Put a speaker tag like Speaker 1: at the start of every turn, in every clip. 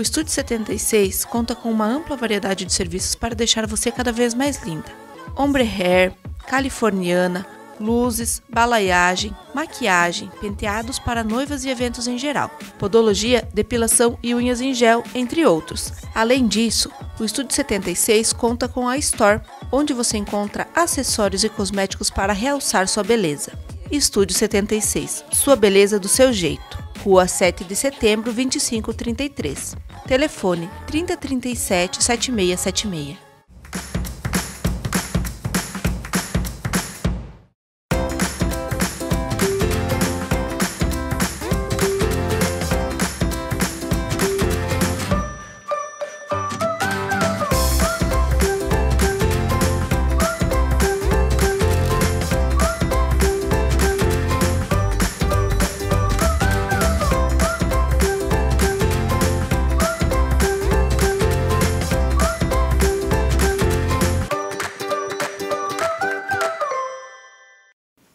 Speaker 1: Estúdio 76 conta com uma ampla variedade de serviços para deixar você cada vez mais linda. Ombre hair, californiana, luzes, balaiagem, maquiagem, penteados para noivas e eventos em geral, podologia, depilação e unhas em gel, entre outros. Além disso, o Estúdio 76 conta com a Store, onde você encontra acessórios e cosméticos para realçar sua beleza. Estúdio 76, sua beleza do seu jeito. Rua 7 de Setembro, 2533. Telefone 3037 7676.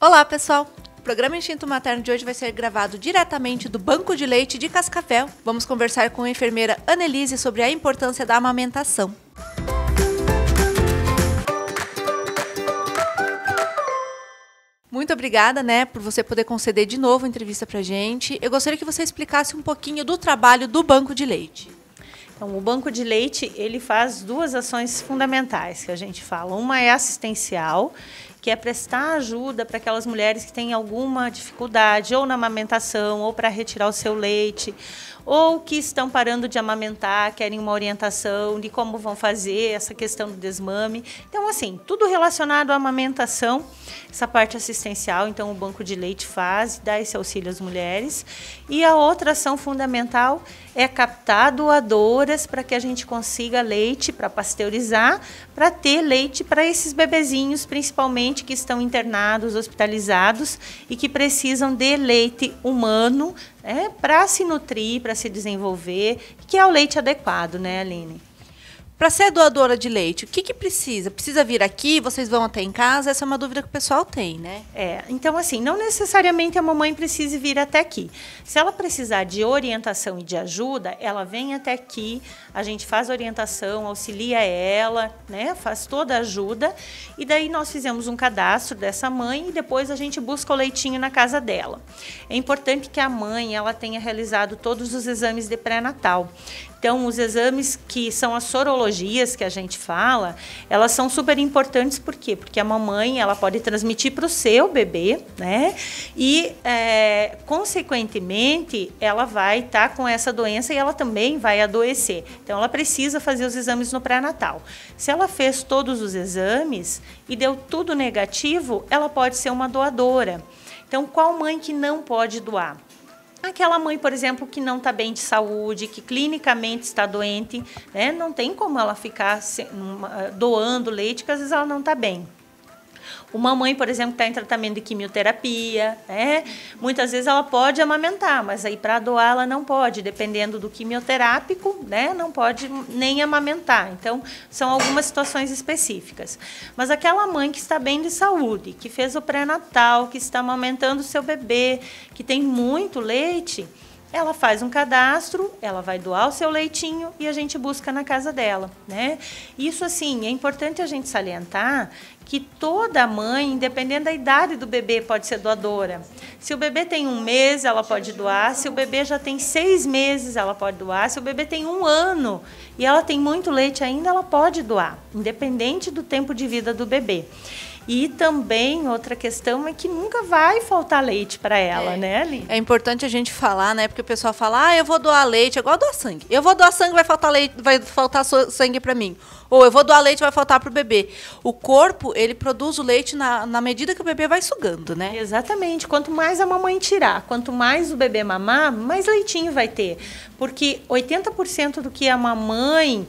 Speaker 1: Olá, pessoal! O programa Instinto Materno de hoje vai ser gravado diretamente do Banco de Leite de Cascavel. Vamos conversar com a enfermeira Annelise sobre a importância da amamentação. Muito obrigada, por você poder conceder de novo a entrevista pra gente. Eu gostaria que você explicasse um pouquinho do trabalho do Banco de Leite.
Speaker 2: Então, o Banco de Leite, ele faz duas ações fundamentais que a gente fala. Uma é assistencial, que é prestar ajuda para aquelas mulheres que têm alguma dificuldade, ou na amamentação, ou para retirar o seu leite, ou que estão parando de amamentar, querem uma orientação de como vão fazer essa questão do desmame. Então, assim, tudo relacionado à amamentação, essa parte assistencial, então o Banco de Leite faz, dá esse auxílio às mulheres. E a outra ação fundamental é captar doadoras para que a gente consiga leite para pasteurizar, para ter leite para esses bebezinhos, principalmente que estão internados, hospitalizados e que precisam de leite humano, para se nutrir, para se desenvolver, que é o leite adequado, Aline?
Speaker 1: Para ser doadora de leite, o que precisa? Precisa vir aqui? Vocês vão até em casa? Essa é uma dúvida que o pessoal tem, né?
Speaker 2: Então, assim, não necessariamente a mamãe precise vir até aqui. Se ela precisar de orientação e de ajuda, ela vem até aqui, a gente faz orientação, auxilia ela, faz toda a ajuda, e daí nós fizemos um cadastro dessa mãe e depois a gente busca o leitinho na casa dela. É importante que a mãe ela tenha realizado todos os exames de pré-natal. Então, os exames que são as sorologias que a gente fala, elas são super importantes, por quê? Porque a mamãe ela pode transmitir para o seu bebê, e, consequentemente, ela vai estar com essa doença e ela também vai adoecer. Então, ela precisa fazer os exames no pré-natal. Se ela fez todos os exames e deu tudo negativo, ela pode ser uma doadora. Então, qual mãe que não pode doar? Aquela mãe, por exemplo, que não está bem de saúde, que clinicamente está doente, não tem como ela ficar doando leite, porque às vezes ela não está bem. Uma mãe, por exemplo, que está em tratamento de quimioterapia, muitas vezes ela pode amamentar, mas aí para doar ela não pode, dependendo do quimioterápico, não pode nem amamentar. Então, são algumas situações específicas. Mas aquela mãe que está bem de saúde, que fez o pré-natal, que está amamentando o seu bebê, que tem muito leite, ela faz um cadastro, ela vai doar o seu leitinho e a gente busca na casa dela, Isso, assim, é importante a gente salientar que toda mãe, independente da idade do bebê, pode ser doadora. Se o bebê tem 1 mês, ela pode doar. Se o bebê já tem 6 meses, ela pode doar. Se o bebê tem 1 ano e ela tem muito leite ainda, ela pode doar, independente do tempo de vida do bebê. E também outra questão é que nunca vai faltar leite para ela, Aline?
Speaker 1: É importante a gente falar, porque o pessoal fala, eu vou doar leite, é igual doar sangue. Eu vou doar sangue, vai faltar leite, vai faltar sangue para mim. Ou eu vou doar leite, vai faltar para o bebê. O corpo, ele produz o leite na medida que o bebê vai sugando,
Speaker 2: Exatamente. Quanto mais a mamãe tirar, quanto mais o bebê mamar, mais leitinho vai ter. Porque 80% do que a mamãe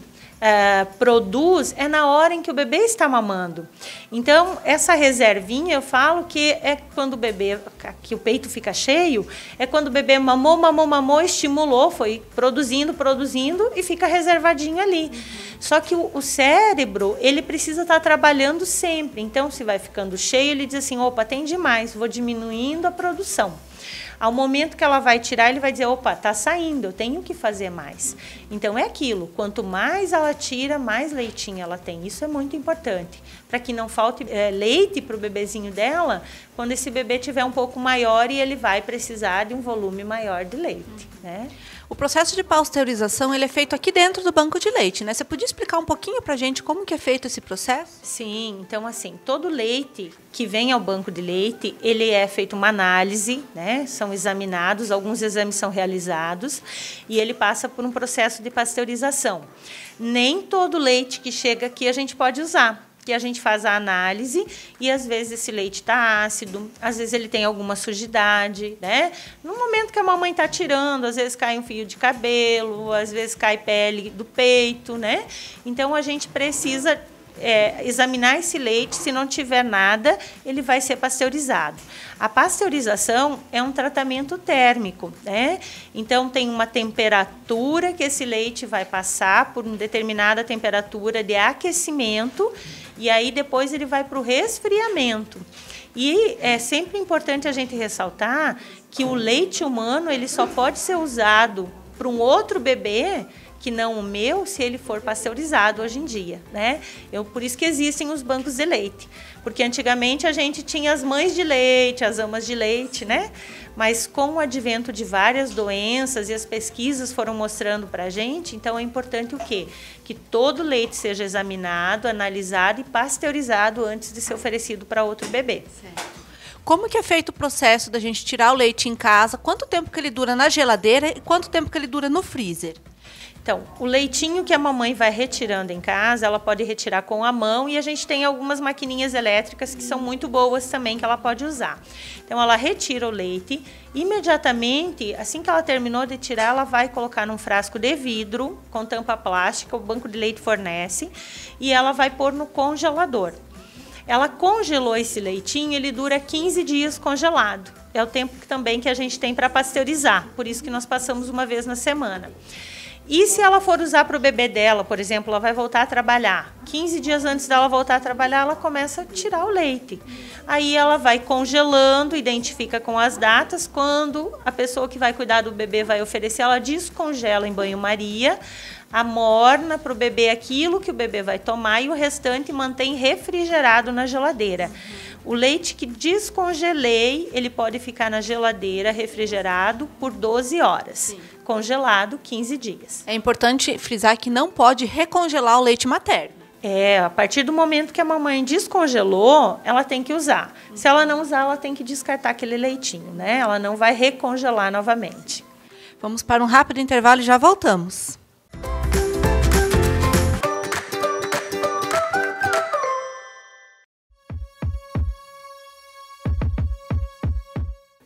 Speaker 2: produz é na hora em que o bebê está mamando. Então, essa reservinha, eu falo que é quando o bebê, que o peito fica cheio, é quando o bebê mamou, estimulou, foi produzindo e fica reservadinho ali. Só que o cérebro, ele precisa estar trabalhando sempre. Então, se vai ficando cheio, ele diz assim, opa, tem demais, vou diminuindo a produção. Ao momento que ela vai tirar, ele vai dizer, opa, tá saindo, eu tenho que fazer mais. Então é aquilo, quanto mais ela tira, mais leitinho ela tem. Isso é muito importante, para que não falte leite para o bebezinho dela, quando esse bebê tiver um pouco maior e ele vai precisar de um volume maior de leite, né?
Speaker 1: O processo de pasteurização ele é feito aqui dentro do banco de leite, né? Você podia explicar um pouquinho para a gente como que é feito esse processo?
Speaker 2: Sim, então assim, todo leite que vem ao banco de leite, ele é feito uma análise, né? São examinados, alguns exames são realizados e ele passa por um processo de pasteurização. Nem todo leite que chega aqui a gente pode usar, que a gente faz a análise e às vezes esse leite está ácido, às vezes ele tem alguma sujidade, né? No momento que a mamãe está tirando, às vezes cai um fio de cabelo, às vezes cai pele do peito, né? Então a gente precisa examinar esse leite, se não tiver nada, ele vai ser pasteurizado. A pasteurização é um tratamento térmico, né? Então tem uma temperatura que esse leite vai passar por uma determinada temperatura de aquecimento e aí depois ele vai para o resfriamento. E é sempre importante a gente ressaltar que o leite humano ele só pode ser usado para um outro bebê que não o meu, se ele for pasteurizado hoje em dia, né? Por isso que existem os bancos de leite, porque antigamente a gente tinha as mães de leite, as amas de leite, né? Mas com o advento de várias doenças e as pesquisas foram mostrando para a gente, então é importante o quê? Que todo leite seja examinado, analisado e pasteurizado antes de ser oferecido para outro bebê.
Speaker 1: Certo. Como que é feito o processo da gente tirar o leite em casa? Quanto tempo que ele dura na geladeira e quanto tempo que ele dura no freezer?
Speaker 2: Então, o leitinho que a mamãe vai retirando em casa, ela pode retirar com a mão e a gente tem algumas maquininhas elétricas que são muito boas também que ela pode usar. Então, ela retira o leite, imediatamente, assim que ela terminou de tirar, ela vai colocar num frasco de vidro com tampa plástica, o banco de leite fornece, e ela vai pôr no congelador. Ela congelou esse leitinho, ele dura 15 dias congelado. É o tempo também que a gente tem para pasteurizar, por isso que nós passamos uma vez na semana. E se ela for usar para o bebê dela, por exemplo, ela vai voltar a trabalhar. 15 dias antes dela voltar a trabalhar, ela começa a tirar o leite. Aí ela vai congelando, identifica com as datas. Quando a pessoa que vai cuidar do bebê vai oferecer, ela descongela em banho-maria, amorna para o bebê aquilo que o bebê vai tomar e o restante mantém refrigerado na geladeira. O leite que descongelei, ele pode ficar na geladeira refrigerado por 12 horas. Sim. Congelado 15 dias.
Speaker 1: É importante frisar que não pode recongelar o leite materno.
Speaker 2: A partir do momento que a mamãe descongelou, ela tem que usar. Se ela não usar, ela tem que descartar aquele leitinho, né? Ela não vai recongelar novamente.
Speaker 1: Vamos para um rápido intervalo e já voltamos.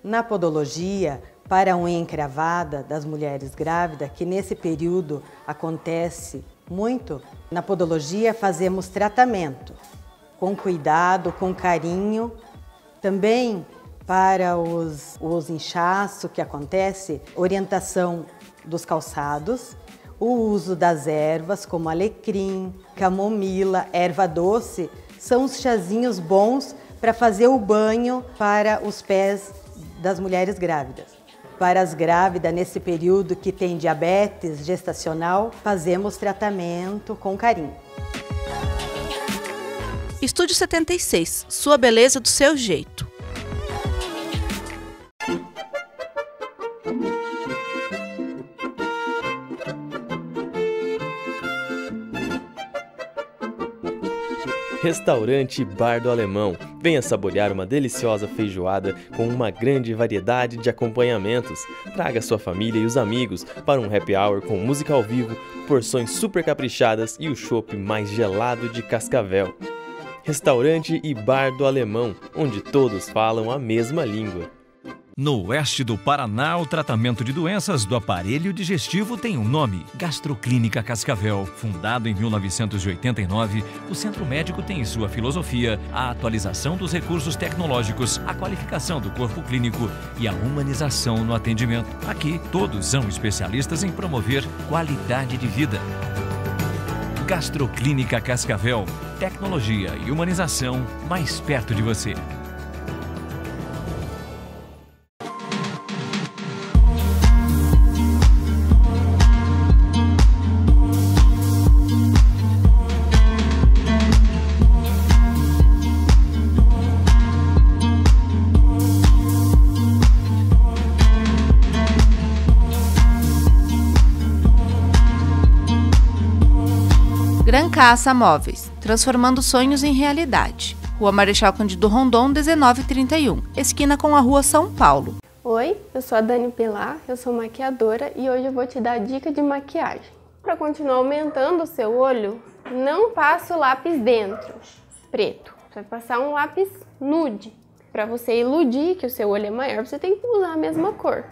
Speaker 3: Na podologia, para a unha encravada das mulheres grávidas, que nesse período acontece muito, na podologia fazemos tratamento com cuidado, com carinho. Também para os inchaços que acontece, orientação dos calçados, o uso das ervas como alecrim, camomila, erva doce, são os chazinhos bons para fazer o banho para os pés das mulheres grávidas. Para as grávidas, nesse período que tem diabetes gestacional, fazemos tratamento com carinho.
Speaker 1: Estúdio 76, sua beleza do seu jeito.
Speaker 4: Restaurante Bar do Alemão. Venha saborear uma deliciosa feijoada com uma grande variedade de acompanhamentos. Traga sua família e os amigos para um happy hour com música ao vivo, porções super caprichadas e o chopp mais gelado de Cascavel. Restaurante e Bar do Alemão, onde todos falam a mesma língua.
Speaker 5: No oeste do Paraná, o tratamento de doenças do aparelho digestivo tem um nome: Gastroclínica Cascavel. Fundado em 1989, o Centro Médico tem em sua filosofia a atualização dos recursos tecnológicos, a qualificação do corpo clínico e a humanização no atendimento. Aqui, todos são especialistas em promover qualidade de vida. Gastroclínica Cascavel. Tecnologia e humanização mais perto de você.
Speaker 1: Francaça Móveis, transformando sonhos em realidade. Rua Marechal Cândido Rondon, 1931, esquina com a Rua São Paulo.
Speaker 6: Oi, eu sou a Dani Pilar, eu sou maquiadora e hoje eu vou te dar dica de maquiagem. Para continuar aumentando o seu olho, não passe o lápis dentro, preto. Você vai passar um lápis nude. Para você iludir que o seu olho é maior, você tem que usar a mesma cor.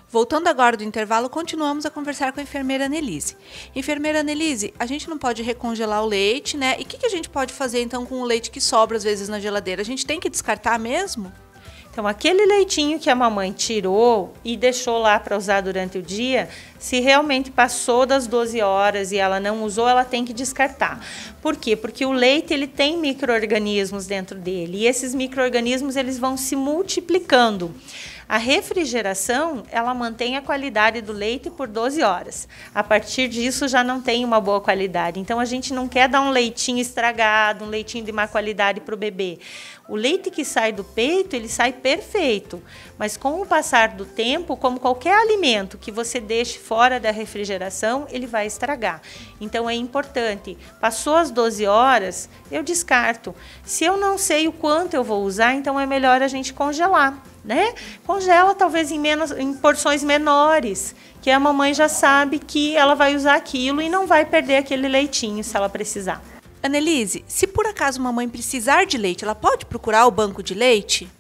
Speaker 1: Voltando agora do intervalo, continuamos a conversar com a enfermeira Annelise. Enfermeira Annelise, a gente não pode recongelar o leite, né? E o que a gente pode fazer então com o leite que sobra às vezes na geladeira? A gente tem que descartar mesmo?
Speaker 2: Então, aquele leitinho que a mamãe tirou e deixou lá para usar durante o dia, se realmente passou das 12 horas e ela não usou, ela tem que descartar. Por quê? Porque o leite ele tem micro-organismos dentro dele e esses micro-organismos eles vão se multiplicando. A refrigeração, ela mantém a qualidade do leite por 12 horas. A partir disso, já não tem uma boa qualidade. Então, a gente não quer dar um leitinho estragado, um leitinho de má qualidade para o bebê. O leite que sai do peito, ele sai perfeito. Mas com o passar do tempo, como qualquer alimento que você deixe fora da refrigeração, ele vai estragar. Então, é importante. Passou as 12 horas, eu descarto. Se eu não sei o quanto eu vou usar, então é melhor a gente congelar. Né? Congela talvez em porções menores, que a mamãe já sabe que ela vai usar aquilo e não vai perder aquele leitinho se ela precisar.
Speaker 1: Annelise, se por acaso uma mãe precisar de leite, ela pode procurar o banco de leite?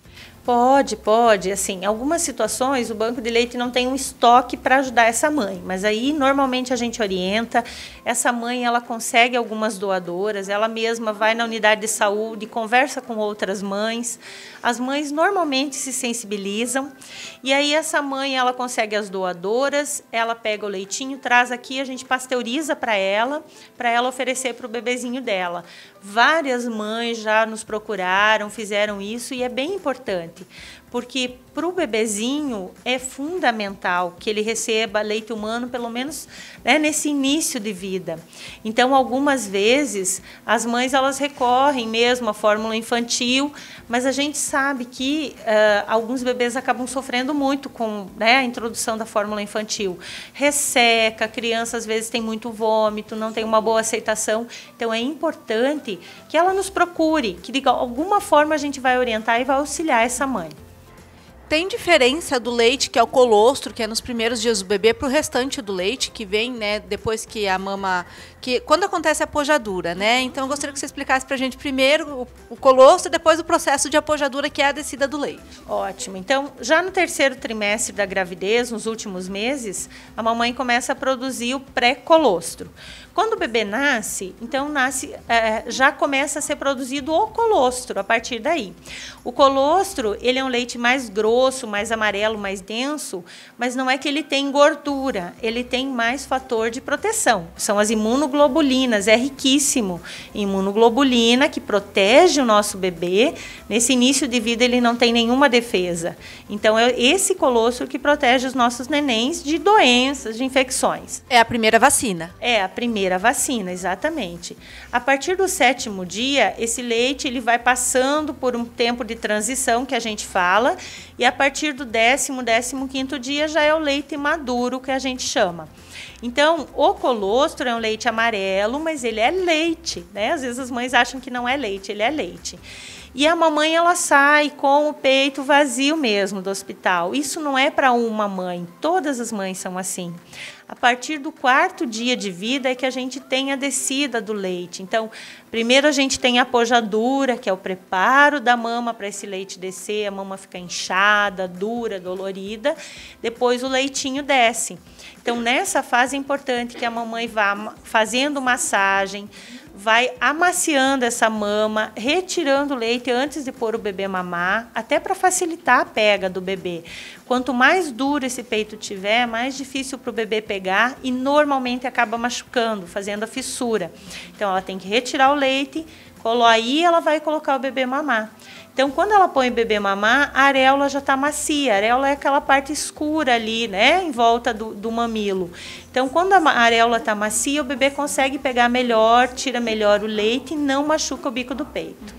Speaker 2: Pode. Assim, em algumas situações o banco de leite não tem um estoque para ajudar essa mãe, mas aí normalmente a gente orienta. Essa mãe ela consegue algumas doadoras, ela mesma vai na unidade de saúde, conversa com outras mães. As mães normalmente se sensibilizam e aí essa mãe ela consegue as doadoras, ela pega o leitinho, traz aqui, a gente pasteuriza para ela oferecer para o bebezinho dela. Várias mães já nos procuraram, fizeram isso e é bem importante, porque para o bebezinho é fundamental que ele receba leite humano, pelo menos né, nesse início de vida. Então, algumas vezes, as mães elas recorrem mesmo à fórmula infantil, mas a gente sabe que alguns bebês acabam sofrendo muito com né, a introdução da fórmula infantil. Resseca, a criança às vezes tem muito vômito, não tem uma boa aceitação. Então, é importante que ela nos procure, que de alguma forma a gente vai orientar e vai auxiliar essa mãe.
Speaker 1: Tem diferença do leite, que é o colostro, que é nos primeiros dias do bebê, para o restante do leite, que vem, né, depois que a mama... quando acontece a apojadura, né? Então, eu gostaria que você explicasse para a gente primeiro o colostro e depois o processo de apojadura, que é a descida do leite.
Speaker 2: Ótimo. Então, já no terceiro trimestre da gravidez, nos últimos meses, a mamãe começa a produzir o pré-colostro. Quando o bebê nasce, então já começa a ser produzido o colostro a partir daí. O colostro, ele é um leite mais grosso, mais amarelo, mais denso, mas não é que ele tem gordura, ele tem mais fator de proteção. São as imunoglobulinas, é riquíssimo em imunoglobulina que protege o nosso bebê. Nesse início de vida ele não tem nenhuma defesa. Então é esse colostro que protege os nossos nenéns de doenças, de infecções.
Speaker 1: É a primeira vacina.
Speaker 2: É a primeira vacina, exatamente. A partir do 7º dia, esse leite ele vai passando por um tempo de transição que a gente fala, e a partir do 10º, 15º dia já é o leite maduro que a gente chama. Então, o colostro é um leite amarelo, mas ele é leite, né? Às vezes as mães acham que não é leite, ele é leite. E a mamãe ela sai com o peito vazio mesmo do hospital. Isso não é para uma mãe, todas as mães são assim. A partir do 4º dia de vida é que a gente tem a descida do leite. Então, primeiro a gente tem a apojadura, que é o preparo da mama para esse leite descer, a mama fica inchada, dura, dolorida. Depois o leitinho desce. Então, nessa fase é importante que a mamãe vá fazendo massagem, vai amaciando essa mama, retirando o leite antes de pôr o bebê mamar, até para facilitar a pega do bebê. Quanto mais duro esse peito tiver, mais difícil para o bebê pegar e normalmente acaba machucando, fazendo a fissura. Então, ela tem que retirar o leite, aí ela vai colocar o bebê mamar. Então, quando ela põe o bebê mamar, a areola já está macia. A areola é aquela parte escura ali, né, em volta do mamilo. Então, quando a areola está macia, o bebê consegue pegar melhor, tira melhor o leite e não machuca o bico do peito.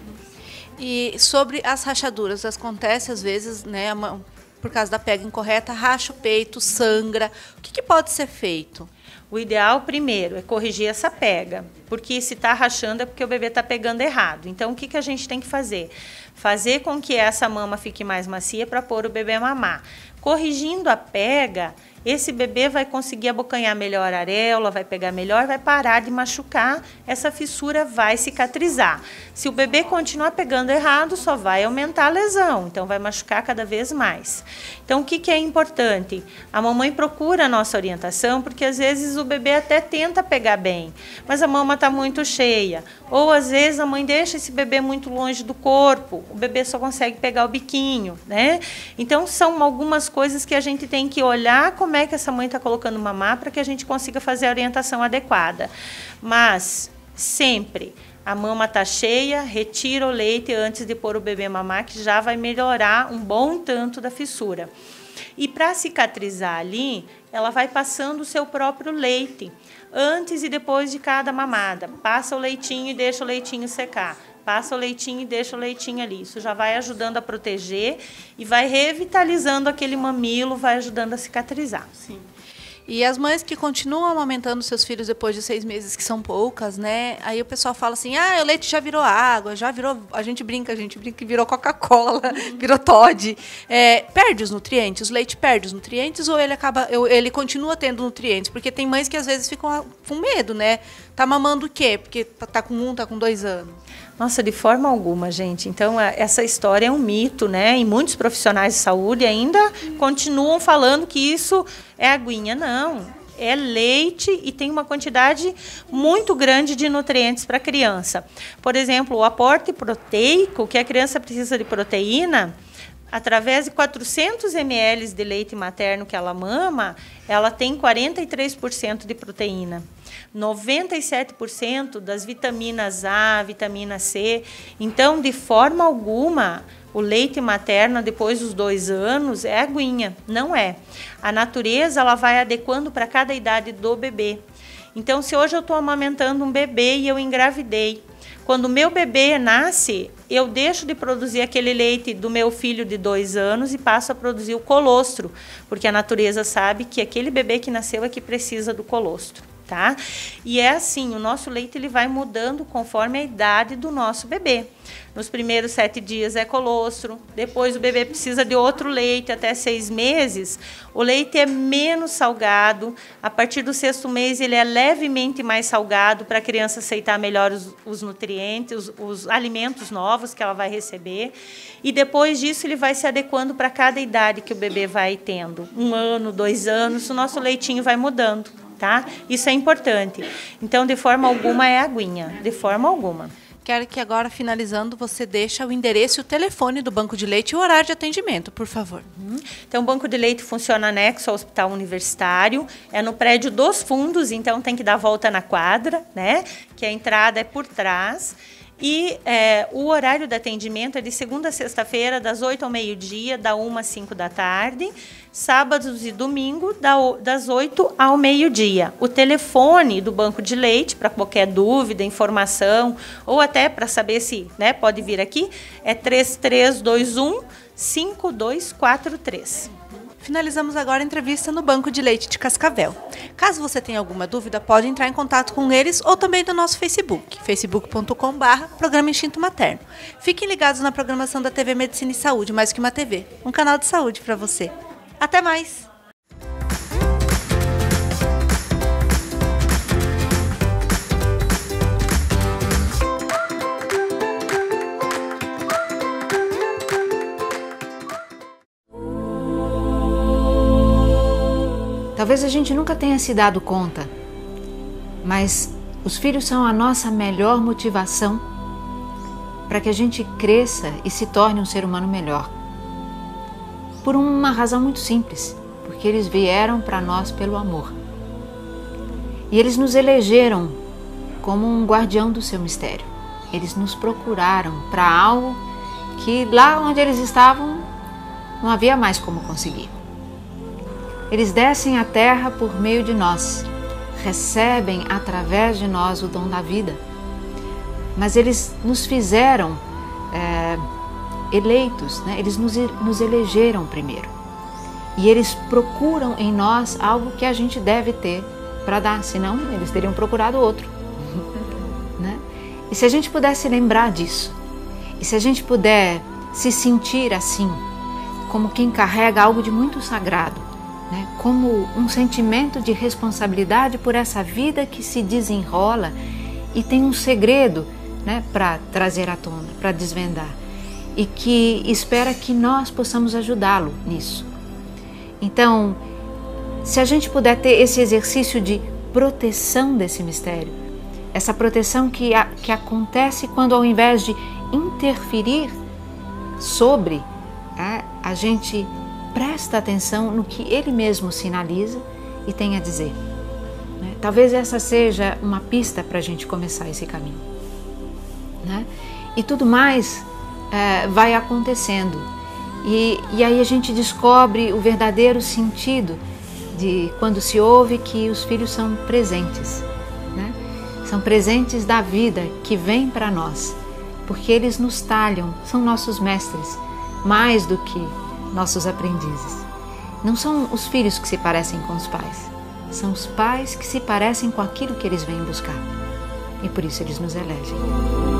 Speaker 1: E sobre as rachaduras, acontece às vezes, né, por causa da pega incorreta, racha o peito, sangra. O que pode ser feito?
Speaker 2: O ideal, primeiro, é corrigir essa pega, porque se está rachando é porque o bebê está pegando errado. Então, o que a gente tem que fazer? Fazer com que essa mama fique mais macia para pôr o bebê a mamar. Corrigindo a pega, esse bebê vai conseguir abocanhar melhor a areola, vai pegar melhor, vai parar de machucar, essa fissura vai cicatrizar. Se o bebê continuar pegando errado, só vai aumentar a lesão, então vai machucar cada vez mais. Então, o que é importante? A mamãe procura a nossa orientação, porque às vezes o bebê até tenta pegar bem, mas a mama está muito cheia. Ou às vezes a mãe deixa esse bebê muito longe do corpo, o bebê só consegue pegar o biquinho, né? Então, são algumas coisas que a gente tem que olhar como é que essa mãe está colocando mamar para que a gente consiga fazer a orientação adequada. Mas, sempre, a mama está cheia, retira o leite antes de pôr o bebê mamar, que já vai melhorar um bom tanto da fissura. E para cicatrizar ali, ela vai passando o seu próprio leite, antes e depois de cada mamada. Passa o leitinho e deixa o leitinho secar. Passa o leitinho e deixa o leitinho ali. Isso já vai ajudando a proteger e vai revitalizando aquele mamilo, vai ajudando a cicatrizar.
Speaker 1: Sim. E as mães que continuam amamentando seus filhos depois de 6 meses, que são poucas, né? Aí o pessoal fala assim, o leite já virou água, já virou... A gente brinca que virou Coca-Cola, virou Toddy. Perde os nutrientes? O leite perde os nutrientes ou ele continua tendo nutrientes? Porque tem mães que às vezes ficam com medo, né? Tá mamando o quê? Porque tá com 2 anos.
Speaker 2: Nossa, de forma alguma, gente. Então, essa história é um mito, né? E muitos profissionais de saúde ainda continuam falando que isso é aguinha. Não, é leite e tem uma quantidade muito grande de nutrientes para a criança. Por exemplo, o aporte proteico, que a criança precisa de proteína, através de 400 ml de leite materno que ela mama, ela tem 43% de proteína. 97% das vitaminas A, vitamina C. Então, de forma alguma, o leite materno, depois dos 2 anos, é aguinha. Não é. A natureza ela vai adequando para cada idade do bebê. Então, se hoje eu estou amamentando um bebê e eu engravidei, quando o meu bebê nasce, eu deixo de produzir aquele leite do meu filho de 2 anos e passo a produzir o colostro, porque a natureza sabe que aquele bebê que nasceu é que precisa do colostro. Tá? E é assim, o nosso leite ele vai mudando conforme a idade do nosso bebê. Nos primeiros 7 dias é colostro, depois o bebê precisa de outro leite até 6 meses. O leite é menos salgado, a partir do 6º mês ele é levemente mais salgado para a criança aceitar melhor os nutrientes, os alimentos novos que ela vai receber. E depois disso ele vai se adequando para cada idade que o bebê vai tendo. 1 ano, 2 anos, o nosso leitinho vai mudando. Tá? Isso é importante. Então, de forma alguma é aguinha, de forma alguma.
Speaker 1: Quero que agora, finalizando, você deixe o endereço e o telefone do Banco de Leite e o horário de atendimento, por favor.
Speaker 2: Então, o Banco de Leite funciona anexo ao Hospital Universitário, é no prédio dos fundos, então tem que dar volta na quadra, né? Que a entrada é por trás. E o horário de atendimento é de segunda a sexta-feira, das 8 ao meio-dia, da 1 às 5 da tarde. Sábados e domingo, das 8 ao meio-dia. O telefone do Banco de Leite, para qualquer dúvida, informação, ou até para saber se pode vir aqui, é 3321-5243.
Speaker 1: Finalizamos agora a entrevista no Banco de Leite de Cascavel. Caso você tenha alguma dúvida, pode entrar em contato com eles ou também no nosso Facebook, facebook.com/Programa Instinto Materno. Fiquem ligados na programação da TV Medicina e Saúde, mais que uma TV, um canal de saúde para você. Até mais!
Speaker 7: Talvez a gente nunca tenha se dado conta, mas os filhos são a nossa melhor motivação para que a gente cresça e se torne um ser humano melhor. por uma razão muito simples, porque eles vieram para nós pelo amor. E eles nos elegeram como um guardião do seu mistério. Eles nos procuraram para algo que lá onde eles estavam não havia mais como conseguir. Eles descem à terra por meio de nós, recebem através de nós o dom da vida, mas eles nos fizeram eleitos, né? Eles nos elegeram primeiro. E eles procuram em nós algo que a gente deve ter para dar, senão eles teriam procurado outro. Né? E se a gente pudesse lembrar disso, e se a gente puder se sentir assim, como quem carrega algo de muito sagrado, né? Como um sentimento de responsabilidade por essa vida que se desenrola e tem um segredo, né, para trazer à tona, para desvendar, e que espera que nós possamos ajudá-lo nisso. Então, se a gente puder ter esse exercício de proteção desse mistério, essa proteção que acontece quando, ao invés de interferir sobre, a gente presta atenção no que ele mesmo sinaliza e tem a dizer. Né? Talvez essa seja uma pista para a gente começar esse caminho. Né? E tudo mais vai acontecendo. E aí a gente descobre o verdadeiro sentido de quando se ouve que os filhos são presentes, né? São presentes da vida que vem para nós, porque eles nos talham, são nossos mestres, mais do que nossos aprendizes. Não são os filhos que se parecem com os pais, são os pais que se parecem com aquilo que eles vêm buscar, e por isso eles nos elegem.